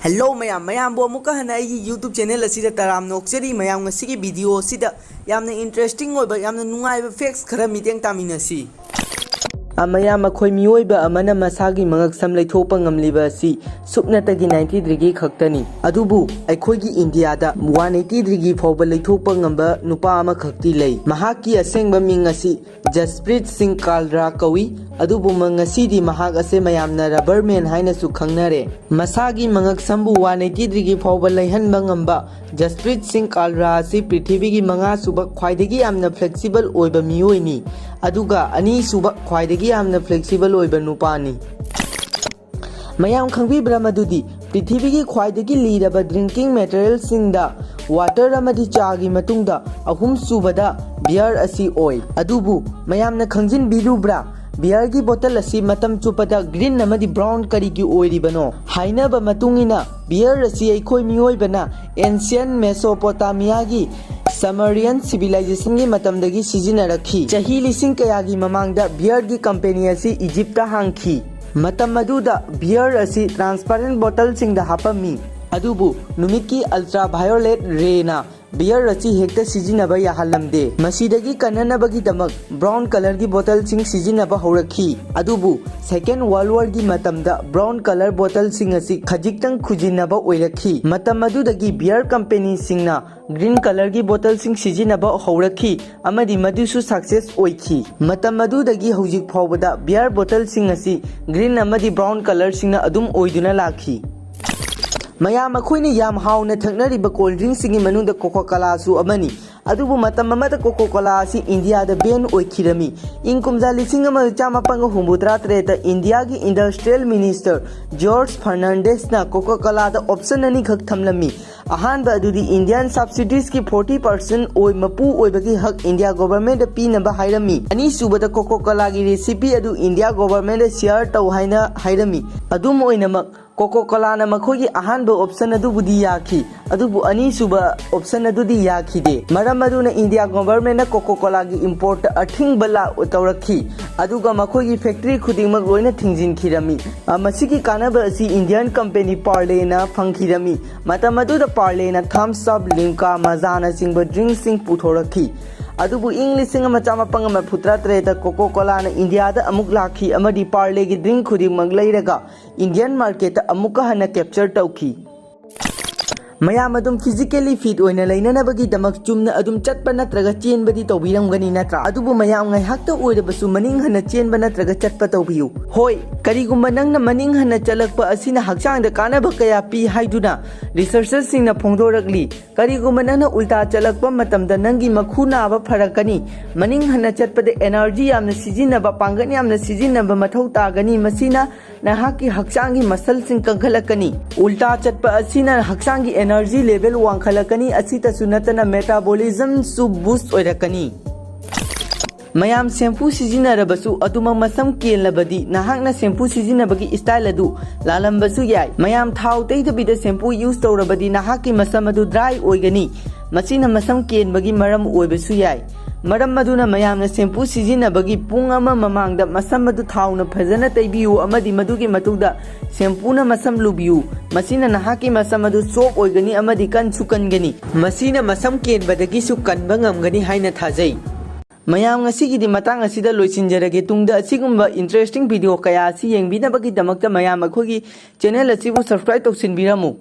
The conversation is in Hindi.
Hello मैम अमुक हना यूट्यूब चैनल तराम नोक्चरी मैम वीडियो इंटरेस्टिंग नुंगाइब फैक्ट्स खरा मिटेंग तामिनसी मैम अखोई मियोइब अमना मसागी मंगक सम लेथोप ngamliba asi supnatagi 90 degree खक्तनी अदुबु अखोईगी इंडियादा 180 degree फौब लेथोप ngamba नुपा अमा खक्ति लै महाकी असेंग मिंग asi जसप्रीत सिंह कालरा कवि अदुबु मंगसीदी महाक असे मयामना रबरमैन हाइना सु खंगनरे मसागी मंगक संबु 180 degree फौब लैहन ngamba Jasprit Singh Kalra asi पृथ्वीगी मंगा सुब ख्वाइदगी यामना फ्लेक्सिबल ओइबा मियोइनी अदुगा अनी सुब ख्वाइदगी यामना फ्लेक्सिबल ओइबा नुपानी मयाम खंगबिब्रा मदुदी पृथ्वी की ख्वाइदगी लीरबा ड्रिंकिंग मटेरियल सिंगदा वाटर अमदी चागी मतुंगदा अहुम सुबदा बियर असी ओइ अदुबु मयामना खंजिन बिरुब्रा बियर की बोतल असी मतम चुपदा ग्रीन अमदी ब्राउन करी की ओइरिबनो हाइनबा मतुंगिना बियर असी अखोई मियोइबना एंशियन मेसोपोटामिया की समरियन सिविलाइजेशन की मतमदगी सिजिनरखी चाही लिसिंग कयागी ममांगदा बियर की कंपनी असी इजिप्टा हांखी मतम मदुदा बियर असी ट्रांसपेरेंट बोतल सिंगदा हापमी अदुबु नुमित की अल्ट्रा वायोलेट रेना बियर असी हेक्ता सिजिनबा याहलमदे मसीदगी कन्ननबगी दमक ब्राउन कलर की बोतल सिंग सिजिनबा हौरखी अदुबु सेकेंड वर्ल्ड वॉर की मतमदा ब्राउन कलर बोतल सिंग असी खजिक्तंग खुजिनबा ओइरखी मतम मदुदगी बियर कंपनी सिंगना ग्रीन कलर की बोतल सिंग सिजिनबा हौरखी अमदी मदुसु सक्सेस ओइखी मतम मदुदगी हौजिक फाउबदा बियर बोतल सिंग असी ग्रीन अमदी ब्राउन कलर सिंगना अदुम ओइदुना लाखी मैम अखोइने याम हाउना थक्नरिबा कोल्ड ड्रिंक सिंगी मनुंदा कोको कोला सु अमनी अदुबु मतम अमदा कोको कोला असि इंडिया दा बैन ओइखिरमी इं कुमजा लिसिंग अमा चामापंग हुंबुत्रा त्रेता इंडिया की इंडस्ट्रियल मिनिस्टर जॉर्ज फर्नांडिस ना कोको कोला दा ऑप्शन अनि खक थमलमी अहानबा अदुदी इंडियन सब्सिडीज की 40% ओइ मपु ओइबगी हक इंडिया गवर्नमेंट दा पीनबा हाइरमी अनि सुबदा कोको कोला की रेसिपी अदु इंडिया गवर्नमेंट दा शेयर तौ हाइना हाइरमी अदुम ओइनमक कोको कोला ना मखोगी अहानबा ऑप्शन अदुबुदी याखी अदुबु अनि सुबा ऑप्शन अदुदी याखिदे मरम अदुना इंडिया गवर्नमेंट कोको कोला की इंपोर्ट अठिंग बला तौरखी अदुगा मखोगी फैक्ट्री खुदिंगमक लोइना थिंजिनखिरमी मसिगी कानबा असि इंडियन कंपनी पार्ले ना फंखिरमी मतम अदुदा पार्ले ना थम्स अप लिम्का मजाना सिंग ड्रिंक सिंग पुथोरखी अदुबु इंग्लिश सिंग मचामापंग मफुत्रा त्रेता कोको कोला ना इंडिया दा अमुक लाखी अमदी पार्ले की ड्रिंक खुदिंगमक लैरगा इंडियन मार्केट अमुक हना कैप्चर तौखी मैम अदुम फिजिकली फिट होइना लैननबगी दमक चुमना अदुम चटपा नत्रगा चेनबदी तौबिरमगनी नत्रा अदुबु मैम ngaihakta ओइरबसु मनिंग हना चेनबा नत्रगा चटपा तौबियु होय करिगुम्बा नंगना मनिंग हना चलकपा असिना हक्चांगदा कानाबा कया पी हाइदुना रिसर्चर्स सिंगना फोंदोरकली करिगुम्बा नंगना उल्टा चलकपा मतमदा नंगी मखु नाबा फरकनी मनिंग हना चटपदे एनर्जी यामना सिजिनबा पांगन यामना सिजिनबा मथौ तागनी मसिना नहाकी हक्चांगी मसल सिंग कंखलकनी उल्टा चटपा असिना हक्चांगी एनर्जी लेवल वांखलकनी असितसु नतना मेटाबॉलिज्म सु बूस्ट ओइरकनी मैम शैम्पू सिजिनरबसु अदुमक मसम केलबदी नहाकना शैम्पू सिजिनबगी स्टाइल अदु लालंबसु याय मैम थाव तैदबिदा शैम्पू यूज तौरबदी नहाकी मसम अदु ड्राई ओइगनी मसिना मसम केनबगी मरम ओइबसु याय मरम मदुना मैम शैम्पू सिजिनबगी पुंग अमा ममांगदा मसम अदु थावना फजना तैबियु अमदी मदुगी मतुदा शैम्पूना मसम लुबियु मसिना नहाकी मसम अदु सोप ओइगनी अमदी कनसु कनगनी मसिना मसम केनबदगी सु कनबा ngamgani हाइना थाजै मैम ngasiगidi matang asida loisinjarage tungda asigumba interesting video kaya asi yengbinabagi damakta ma'am अखोगी चैनल असिबु सब्सक्राइब तौसिनबिरमु।